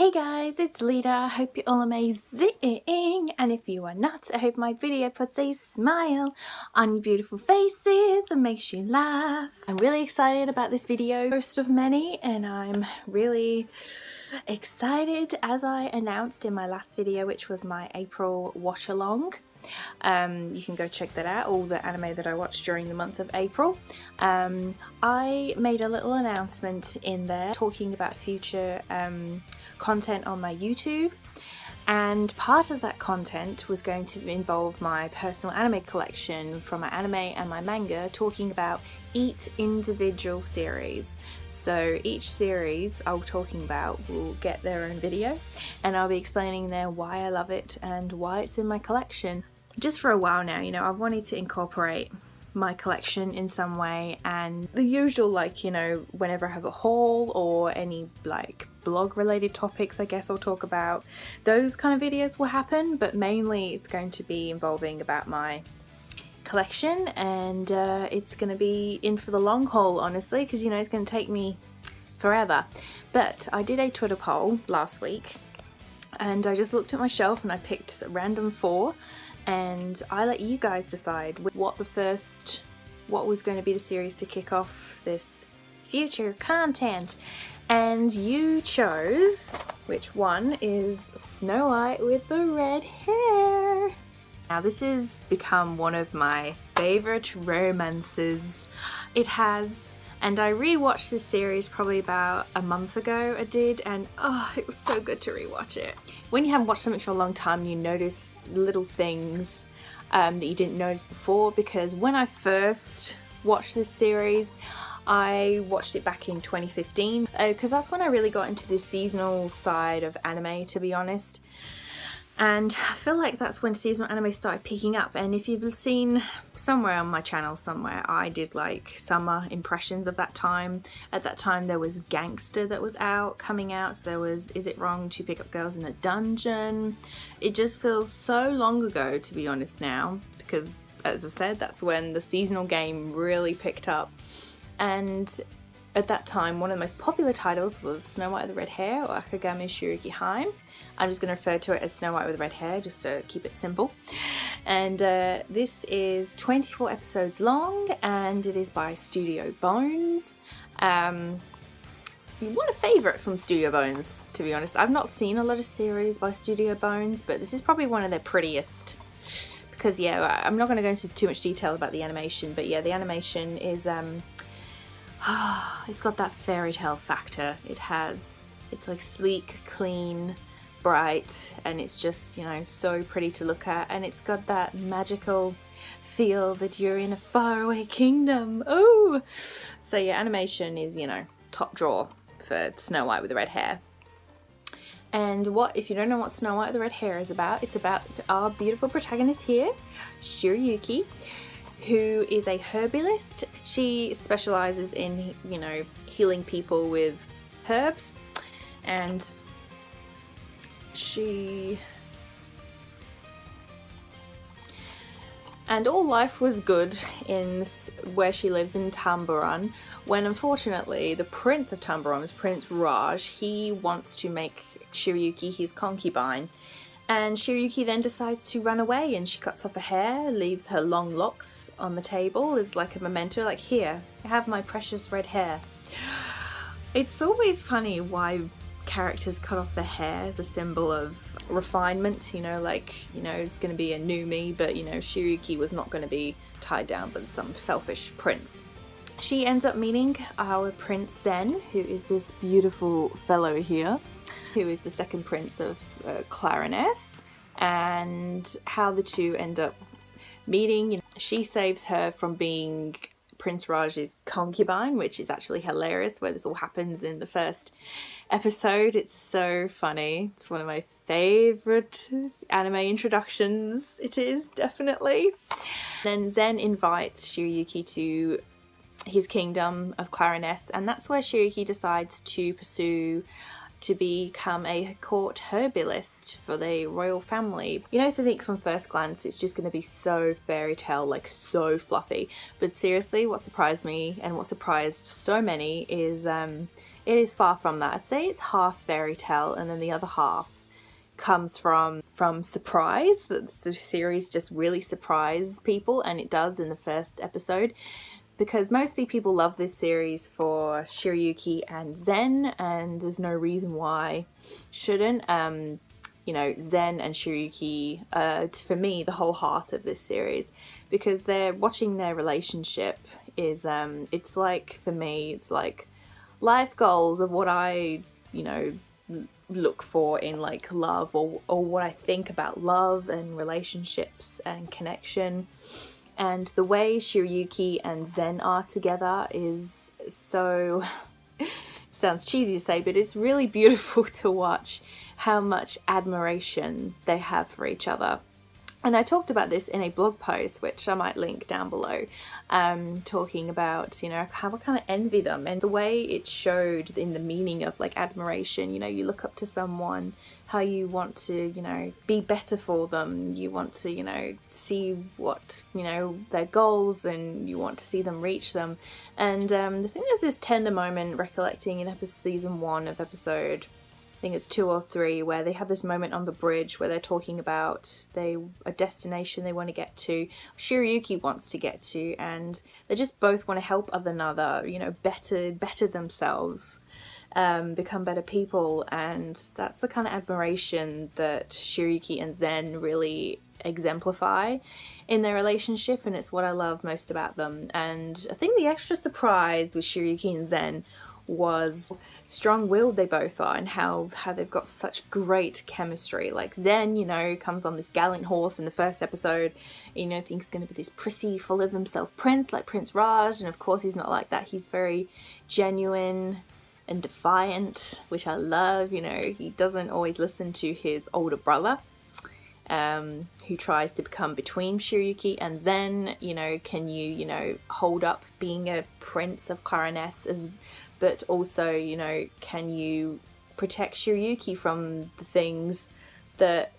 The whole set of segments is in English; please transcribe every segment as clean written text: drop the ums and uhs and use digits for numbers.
Hey guys, it's Lita. Hope you're all amazing, and if you are not, I hope my video puts a smile on your beautiful faces and makes you laugh. I'm really excited about this video, first of many, and I'm really excited as I announced in my last video, which was my April watch along. You can go check that out, all the anime that I watched during the month of April. I made a little announcement in there talking about future content on my YouTube, and part of that content was going to involve my personal anime collection from my anime and my manga, talking about each individual series. So each series I'll be talking about will get their own video, and I'll be explaining there why I love it and why it's in my collection. Just for a while now, you know, I've wanted to incorporate my collection in some way, and the usual, like, you know, whenever I have a haul or any like blog related topics I guess I'll talk about, those kind of videos will happen, but mainly it's going to be involving about my collection, and it's going to be in for the long haul, honestly, because, you know, it's going to take me forever. But I did a Twitter poll last week, and I just looked at my shelf and I picked a random 4, and I let you guys decide what was going to be the series to kick off this future content. And you chose, which one is Snow White with the red hair. Now this has become one of my favorite romances. It has, and I rewatched this series probably about a month ago, I did, and oh, it was so good to rewatch it. When you haven't watched something for a long time, you notice little things that you didn't notice before, because when I first watched this series, I watched it back in 2015, because that's when I really got into the seasonal side of anime, to be honest. And I feel like that's when seasonal anime started picking up. And if you've seen somewhere on my channel somewhere, I did like summer impressions of that time. At that time there was Gangster that was coming out. So there was Is It Wrong to Pick Up Girls in a Dungeon. It just feels so long ago, to be honest now, because as I said, that's when the seasonal game really picked up. And at that time, one of the most popular titles was Snow White with the Red Hair, or Akagami Shirayuki-hime. I'm just going to refer to it as Snow White with Red Hair, just to keep it simple. And this is 24 episodes long, and it is by Studio Bones. What a favourite from Studio Bones, to be honest. I've not seen a lot of series by Studio Bones, but this is probably one of their prettiest. Because, yeah, I'm not going to go into too much detail about the animation, but yeah, the animation is... it's got that fairy tale factor. It's like sleek, clean, bright, and it's just, you know, so pretty to look at, and it's got that magical feel that you're in a faraway kingdom. Oh, so yeah, animation is, you know, top drawer for Snow White with the red hair. And if you don't know what Snow White with the red hair is about, it's about our beautiful protagonist here, Shirayuki, who is a herbalist. She specializes in, you know, healing people with herbs, and all life was good in where she lives in Tamboran, when unfortunately the Prince of Tamboran, Prince Raj, he wants to make Shirayuki his concubine. And Shirayuki then decides to run away, and she cuts off her hair, leaves her long locks on the table as like a memento, like, here, I have my precious red hair. It's always funny why characters cut off their hair as a symbol of refinement, you know, like, you know, it's going to be a new me, but, you know, Shirayuki was not going to be tied down by some selfish prince. She ends up meeting our Prince Zen, who is this beautiful fellow here, who is the second prince of Clariness, and how the two end up meeting. You know, she saves her from being Prince Raj's concubine, which is actually hilarious, where this all happens in the first episode. It's so funny. It's one of my favorite anime introductions. It is, definitely. Then Zen invites Shirayuki to his kingdom of Clariness, and that's where Shirayuki decides to pursue to become a court herbalist for the royal family. You know, to think from first glance it's just going to be so fairy tale, like so fluffy, but seriously, what surprised me and what surprised so many is it is far from that. I'd say it's half fairy tale, and then the other half comes from surprise, that the series just really surprises people, and it does in the first episode, because mostly people love this series for Shirayuki and Zen, and there's no reason why shouldn't. You know, Zen and Shirayuki are, for me, the whole heart of this series, because they're watching their relationship is it's like, for me, it's like life goals of what I, you know, look for in like love, or what I think about love and relationships and connection. And the way Shirayuki and Zen are together is so sounds cheesy to say, but it's really beautiful to watch how much admiration they have for each other. And I talked about this in a blog post, which I might link down below, talking about, you know, how I kind of envy them, and the way it showed in the meaning of like admiration. You know, you look up to someone, how you want to, you know, be better for them. You want to, you know, see what, you know, their goals, and you want to see them reach them. And I think there's this tender moment recollecting in season 1 of episode, I think it's 2 or 3, where they have this moment on the bridge where they're talking about a destination they want to get to, Shirayuki wants to get to, and they just both want to help one another, you know, better themselves, become better people. And that's the kind of admiration that Shirayuki and Zen really exemplify in their relationship, and it's what I love most about them. And I think the extra surprise with Shirayuki and Zen was strong-willed they both are, and how they've got such great chemistry. Like Zen, you know, comes on this gallant horse in the first episode, you know, thinks he's going to be this prissy, full of himself prince like Prince Raj, and of course he's not like that. He's very genuine and defiant, which I love. You know, he doesn't always listen to his older brother, who tries to become between Shirayuki and Zen. You know, can you know, hold up being a prince of Clariness, but also, you know, can you protect Shirayuki from the things that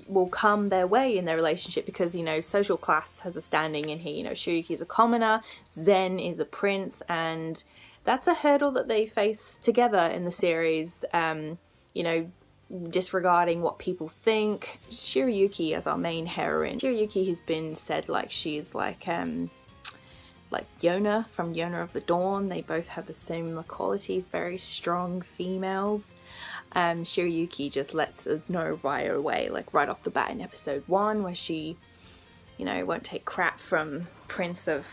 will come their way in their relationship? Because, you know, social class has a standing in here. You know, Shirayuki is a commoner, Zen is a prince, and that's a hurdle that they face together in the series. You know, disregarding what people think. Shirayuki as our main heroine, Shirayuki has been said like she's like Yona from Yona of the Dawn. They both have the similar qualities, very strong females. Shirayuki just lets us know right away, like right off the bat in episode 1, where she, you know, won't take crap from Prince of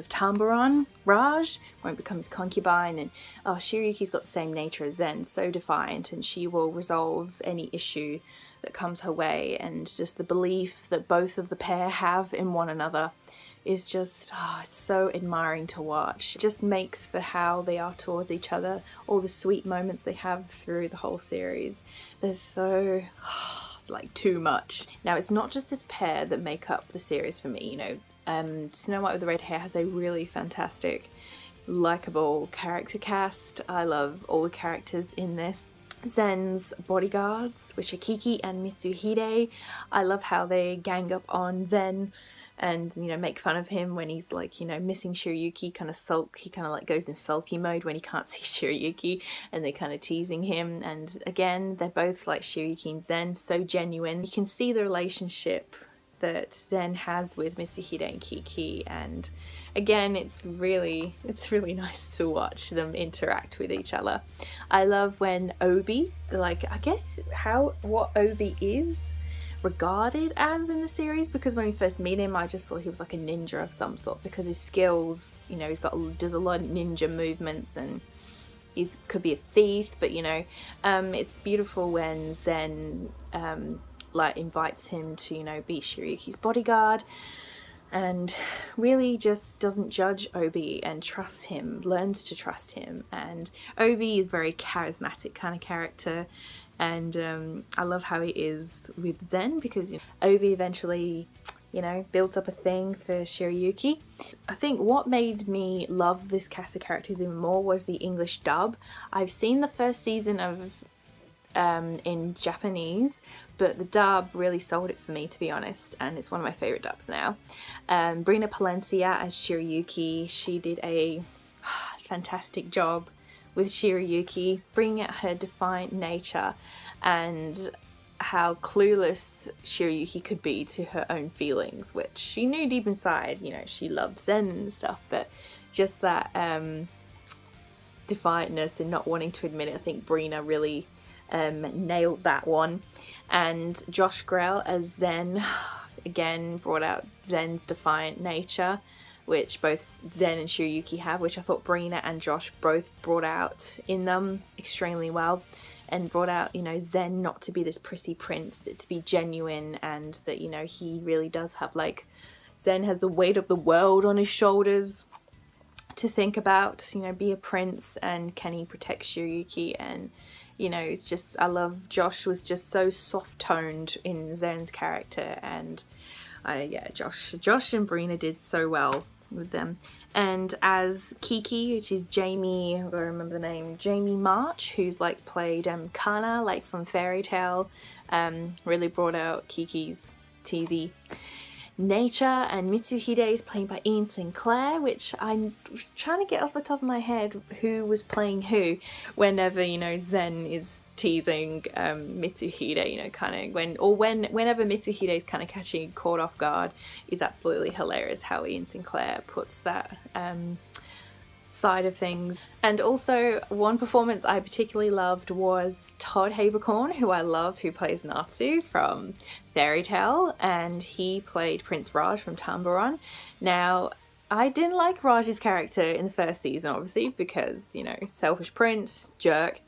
Tambaran, Raj, won't become his concubine. And Shirayuki's got the same nature as Zen, so defiant, and she will resolve any issue that comes her way. And just the belief that both of the pair have in one another is just, it's so admiring to watch. It just makes for how they are towards each other, all the sweet moments they have through the whole series. They're so, like, too much. Now, it's not just this pair that make up the series for me, you know. Snow White with the red hair has a really fantastic, likeable character cast. I love all the characters in this. Zen's bodyguards, which are Kiki and Mitsuhide. I love how they gang up on Zen and, you know, make fun of him when he's like, you know, missing Shirayuki, he kind of like goes in sulky mode when he can't see Shirayuki, and they're kind of teasing him. And again, they're both like Shirayuki and Zen, so genuine. You can see the relationship that Zen has with Mitsuhide and Kiki, and again, it's really nice to watch them interact with each other. I love when Obi, like, I guess what Obi is regarded as in the series, because when we first meet him, I just thought he was like a ninja of some sort, because his skills, you know, does a lot of ninja movements, and could be a thief, but, you know, it's beautiful when Zen like invites him to, you know, be Shirayuki's bodyguard, and really just doesn't judge Obi and trusts him, learns to trust him. And Obi is a very charismatic kind of character, and I love how he is with Zen, because, you know, Obi eventually, you know, builds up a thing for Shirayuki. I think what made me love this cast of characters even more was the English dub. I've seen the first season of in Japanese, but the dub really sold it for me, to be honest, and it's one of my favourite dubs now. Brina Palencia as Shirayuki, she did a fantastic job with Shirayuki, bringing out her defiant nature and how clueless Shirayuki could be to her own feelings, which she knew deep inside, you know, she loved Zen and stuff, but just that defiantness and not wanting to admit it. I think Brina really nailed that one. And Josh Grell as Zen, again, brought out Zen's defiant nature, which both Zen and Shirayuki have, which I thought Brina and Josh both brought out in them extremely well, and brought out, you know, Zen not to be this prissy prince, to be genuine, and that, you know, he really does have, like, Zen has the weight of the world on his shoulders to think about, you know, be a prince, and can he protect Shirayuki? And, you know, it's just, I love Josh was just so soft-toned in Zen's character, and yeah, Josh and Brina did so well with them. And as Kiki, which is Jamie, I've got to remember the name, Jamie March, who's like played Kana, like from Fairy Tale, really brought out Kiki's teasy nature. And Mitsuhide is played by Ian Sinclair, which I'm trying to get off the top of my head who was playing who whenever, you know, Zen is teasing Mitsuhide, you know, kind of whenever Mitsuhide is kind of catching caught off guard, is absolutely hilarious how Ian Sinclair puts that side of things. And also one performance I particularly loved was Todd Haberkorn, who I love, who plays Natsu from Fairy Tale, and he played Prince Raj from Tamboran. Now, I didn't like Raj's character in the first season, obviously, because, you know, selfish prince, jerk.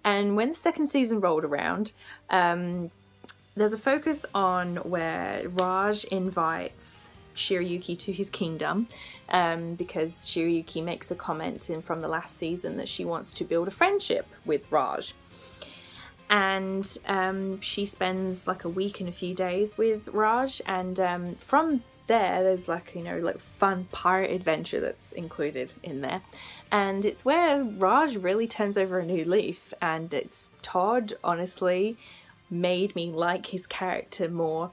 And when the second season rolled around, there's a focus on where Raj invites Shirayuki to his kingdom, because Shirayuki makes a comment from the last season that she wants to build a friendship with Raj. And she spends like a week and a few days with Raj, and from there's like, you know, like fun pirate adventure that's included in there. And it's where Raj really turns over a new leaf, and it's Todd honestly made me like his character more.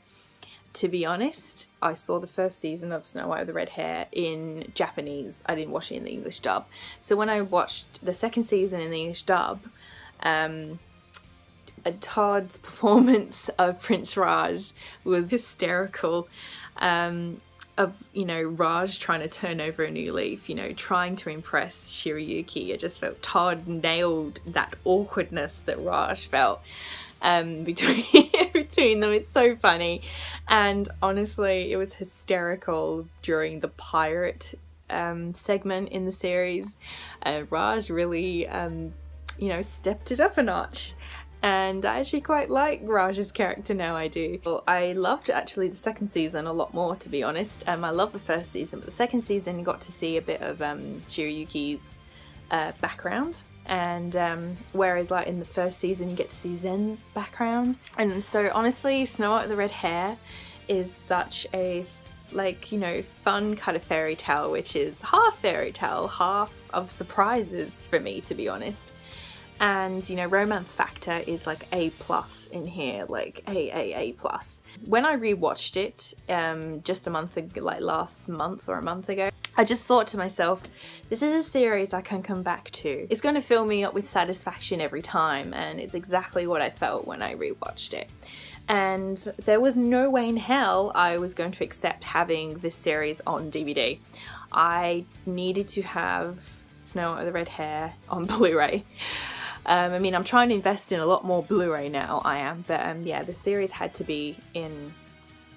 To be honest, I saw the first season of Snow White with the Red Hair in Japanese. I didn't watch it in the English dub. So when I watched the second season in the English dub, Todd's performance of Prince Raj was hysterical. Of, you know, Raj trying to turn over a new leaf, you know, trying to impress Shirayuki. I just felt Todd nailed that awkwardness that Raj felt between them. It's so funny, and honestly it was hysterical during the pirate segment in the series. Raj really you know, stepped it up a notch, and I actually quite like Raj's character now. I do. Well, I loved actually the second season a lot more, to be honest. I loved the first season, but the second season you got to see a bit of Shirayuki's background. And whereas like in the first season you get to see Zen's background. And so honestly, Snow White with the Red Hair is such a, like, you know, fun kind of fairy tale, which is half fairy tale, half of surprises for me, to be honest. And, you know, romance factor is like A+ in here, like A+. When I rewatched it just a month ago, like last month or a month ago, I just thought to myself, this is a series I can come back to. It's going to fill me up with satisfaction every time, and it's exactly what I felt when I rewatched it. And there was no way in hell I was going to accept having this series on DVD. I needed to have Snow White with the Red Hair on Blu-ray. I mean, I'm trying to invest in a lot more Blu-ray now, I am, but yeah, the series had to be in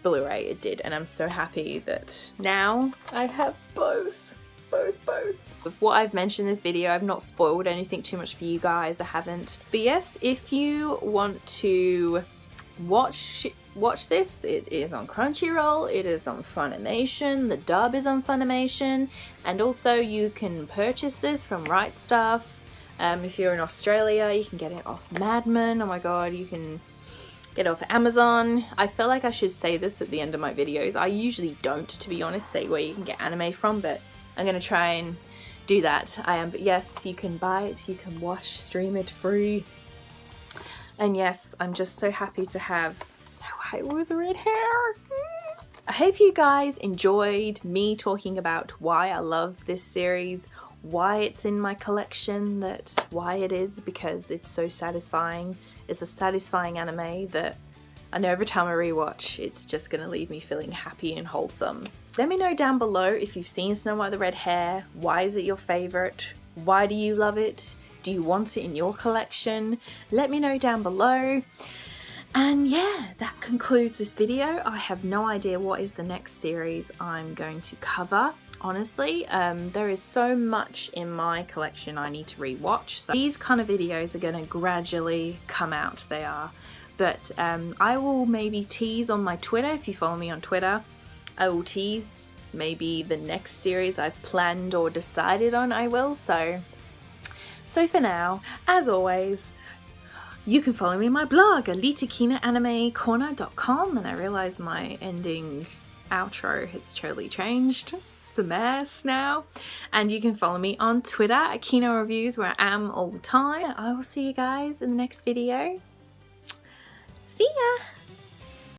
Blu-ray, it did, and I'm so happy that now I have both. With what I've mentioned in this video, I've not spoiled anything too much for you guys, I haven't. But yes, if you want to watch this, it is on Crunchyroll, it is on Funimation, the dub is on Funimation, and also you can purchase this from Right Stuff. If you're in Australia, you can get it off Madman. Oh my god, you can get it off Amazon. I feel like I should say this at the end of my videos. I usually don't, to be honest, say where you can get anime from, but I'm gonna try and do that. But yes, you can buy it, you can watch, stream it free. And yes, I'm just so happy to have Snow White with the Red Hair. I hope you guys enjoyed me talking about why I love this series, why it's in my collection, why it is, because it's so satisfying. It's a satisfying anime that I know every time I rewatch, it's just gonna leave me feeling happy and wholesome. Let me know down below if you've seen Snow White the Red Hair. Why is it your favorite? Why do you love it? Do you want it in your collection? Let me know down below. And yeah, that concludes this video. I have no idea what is the next series I'm going to cover. Honestly, there is so much in my collection I need to rewatch. So these kind of videos are going to gradually come out, they are. But I will maybe tease on my Twitter, if you follow me on Twitter. I will tease maybe the next series I've planned or decided on, I will. So for now, as always, you can follow me on my blog, alitakinaanimecorner.com, and I realize my ending outro has totally changed. It's a mess now. And you can follow me on Twitter at Kino Reviews, where I am all the time. I will see you guys in the next video.